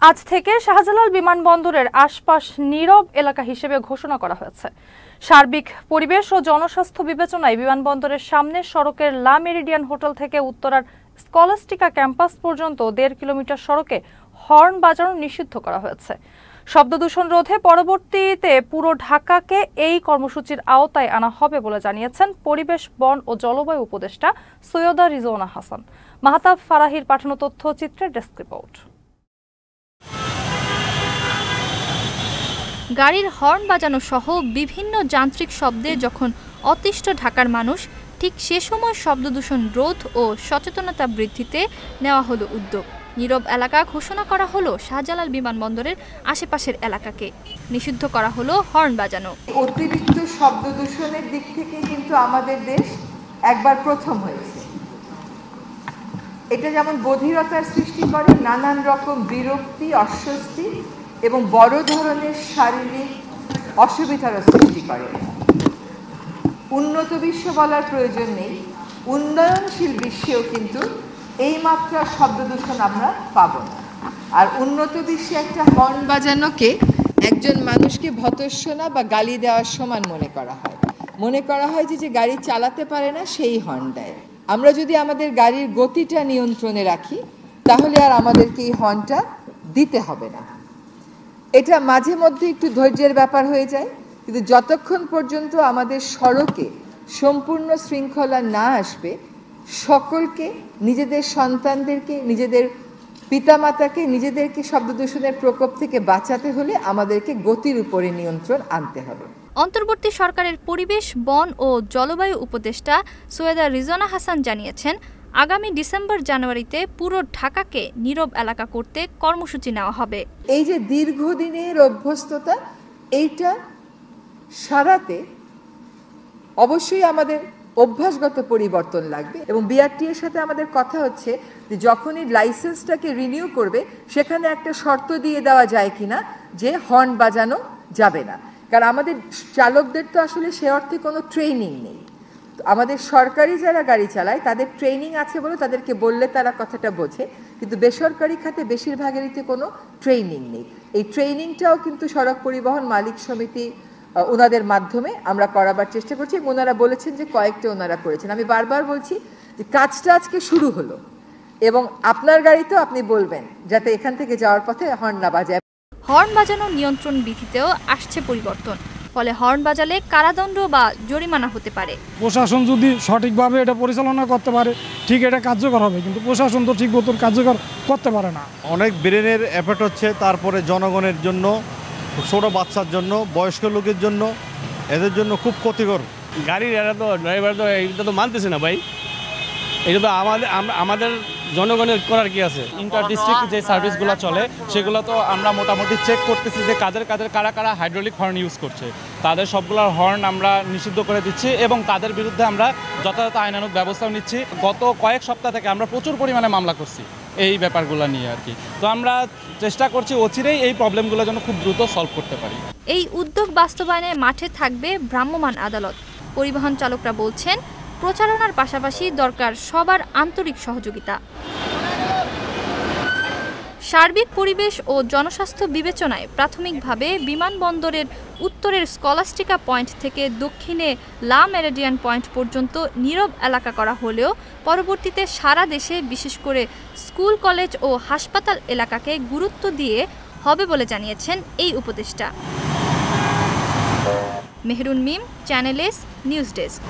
আজ থেকে শাহজালাল বিমানবন্দরের আশপাশ নীরব এলাকা হিসেবে ঘোষণা করা হয়েছে। সার্বিক পরিবেশ ও জনস্বাস্থ্য বিবেচনায় বিমানবন্দরের সামনের সড়কের লা মেরিডিয়ান হোটেল থেকে উত্তরার স্কলাস্টিকা ক্যাম্পাস পর্যন্ত 1.5 কিলোমিটার সড়কে হর্ন বাজানো নিষিদ্ধ করা হয়েছে। শব্দ দূষণ রোধে পরবর্তীতে পুরো ঢাকাকে এই কর্মসূচির আওতায় আনা হবে বলে জানিয়েছেন পরিবেশ, বন ও জলবায়ু উপদেষ্টা সৈয়দা রিজওয়ানা হাসান। মাহতাব ফারাহির পাঠানো তথ্যচিত্রের ডেস্ক রিপোর্ট। গাড়ির হর্ন বাজানো সহ বিভিন্ন যান্ত্রিক শব্দে যখন অতিষ্ঠ ঢাকার মানুষ, ঠিক সে সময় শব্দদূষণ রোধ ও সচেতনতা বৃদ্ধিতে নেওয়া হলো উদ্যোগ। নীরব এলাকা ঘোষণা করা হলো শাহজালাল বিমানবন্দরের আশেপাশের এলাকাকে। নিষিদ্ধ করা হলো হর্ন বাজানো। অতিরিক্ত শব্দদূষণের দিক থেকে কিন্তু আমাদের দেশ একবার প্রথম হয়েছে। এটা যেমন বধিরতার সৃষ্টি করে, নানান রকম বিরক্তি, অস্বস্তি এবং বড় ধরনের শারীরিক অসুবিধারও সৃষ্টি করে। উন্নত বিশ্ব বলার প্রয়োজন নেই, উন্নয়নশীল বিশ্বেও কিন্তু এই মাত্রার শব্দদূষণ আমরা পাব না। আর উন্নত বিশ্বে একটা হর্ন বাজানোকে একজন মানুষকে ভৎসনা বা গালি দেওয়ার সমান মনে করা হয় যে গাড়ি চালাতে পারে না সেই হর্ন দেয়। আমরা যদি আমাদের গাড়ির গতিটা নিয়ন্ত্রণে রাখি তাহলে আর আমাদেরকে এই হর্নটা দিতে হবে না। এটা মাঝে মধ্যে একটু ধৈর্যের ব্যাপার হয়ে যায়, কিন্তু যতক্ষণ পর্যন্ত আমাদের সড়কে সম্পূর্ণ শৃঙ্খলা না আসবে, সকলকে, নিজেদের সন্তানদেরকে, নিজেদের পিতামাতাকে, নিজেদেরকে শব্দদূষণের প্রকোপ থেকে বাঁচাতে হলে আমাদেরকে গতির উপরে নিয়ন্ত্রণ আনতে হবে। অন্তর্বর্তী সরকারের পরিবেশ, বন ও জলবায়ু উপদেষ্টা সৈয়দা রিজওয়ানা হাসান জানিয়েছেন, আগামী ডিসেম্বর-জানুয়ারিতে পুরো ঢাকাকে নীরব এলাকা করতে কর্মসূচি নেওয়া হবে। এই যে দীর্ঘদিনের অভ্যস্ততা, এইটা সারাতে অবশ্যই আমাদের অভ্যাসগত পরিবর্তন লাগবে এবং বিআরটি এর সাথে আমাদের কথা হচ্ছে যে যখনই লাইসেন্সটাকে রিনিউ করবে সেখানে একটা শর্ত দিয়ে দেওয়া যায় কিনা যে হর্ন বাজানো যাবে না। কারণ আমাদের চালকদের তো আসলে সে অর্থে কোনো ট্রেনিং নেই। আমাদের সরকারি যারা গাড়ি চালায় তাদের ট্রেনিং আছে বলে তাদেরকে বললে তারা কথাটা বোঝে, কিন্তু বেসরকারি খাতে বেশিরভাগেরই কোনো ট্রেনিং নেই। এই ট্রেনিংটাও কিন্তু সড়ক পরিবহন মালিক সমিতি ওনাদের মাধ্যমে আমরা করাবার চেষ্টা করছি এবং ওনারা বলেছেন যে কয়েকটা ওনারা করেছেন। আমি বারবার বলছি যে কাজটা আজকে শুরু হলো এবং আপনার গাড়িতেও আপনি বলবেন যাতে এখান থেকে যাওয়ার পথে হর্ন না বাজায়। হর্ন বাজানো নিয়ন্ত্রণ বিধিতেও আসছে পরিবর্তন, ফলে হর্ন বাজালে কারাদণ্ড বা জরিমানা হতে পারে। প্রশাসন যদি সঠিকভাবে এটা পরিচালনা করতে পারে ঠিক এটা কার্যকর হবে, কিন্তু প্রশাসন তো ঠিক মতন কার্যকর করতে পারে না। অনেক ব্রেনের এফেক্ট হচ্ছে, তারপরে জনগণের জন্য, ছোট বাচ্চার জন্য, বয়স্ক লোকের জন্য, এদের জন্য খুব ক্ষতিকর। গাড়ির এরা তো ড্রাইভার তো এটা তো মানতেছে না ভাই, এটা তো আমাদের জনগণের করার কি আছে। ইন্টার ডিস্ট্রিক্ট যে সার্ভিসগুলো চলে সেগুলো তো আমরা মোটামুটি চেক করতেছি যে কারা কারা হাইড্রোলিক হর্ন ইউজ করছে, তাদের সবগুলোর হর্ন আমরা নিষিদ্ধ করে দিচ্ছি এবং তাদের বিরুদ্ধে আমরা যথাযথ আইনানুগ ব্যবস্থাও নিচ্ছি। গত কয়েক সপ্তাহ থেকে আমরা প্রচুর পরিমাণে মামলা করছি এই ব্যাপারগুলো নিয়ে আর কি। তো আমরা চেষ্টা করছি অচিরেই এই প্রবলেমগুলো যেন খুব দ্রুত সলভ করতে পারি। এই উদ্যোগ বাস্তবায়নে মাঠে থাকবে ভ্রাম্যমাণ আদালত। পরিবহন চালকরা বলছেন, প্রচারণার পাশাপাশি দরকার সবার আন্তরিক সহযোগিতা। সার্বিক পরিবেশ ও জনস্বাস্থ্য বিবেচনায় প্রাথমিকভাবে বিমানবন্দরের উত্তরের স্কলাস্টিকা পয়েন্ট থেকে দক্ষিণে লা মেরিডিয়ান পয়েন্ট পর্যন্ত নীরব এলাকা করা হলেও পরবর্তীতে সারা দেশে বিশেষ করে স্কুল, কলেজ ও হাসপাতাল এলাকাকে গুরুত্ব দিয়ে হবে বলে জানিয়েছেন এই উপদেষ্টা। মেহরুন মিম, চ্যানেল এস, নিউজ ডেস্ক।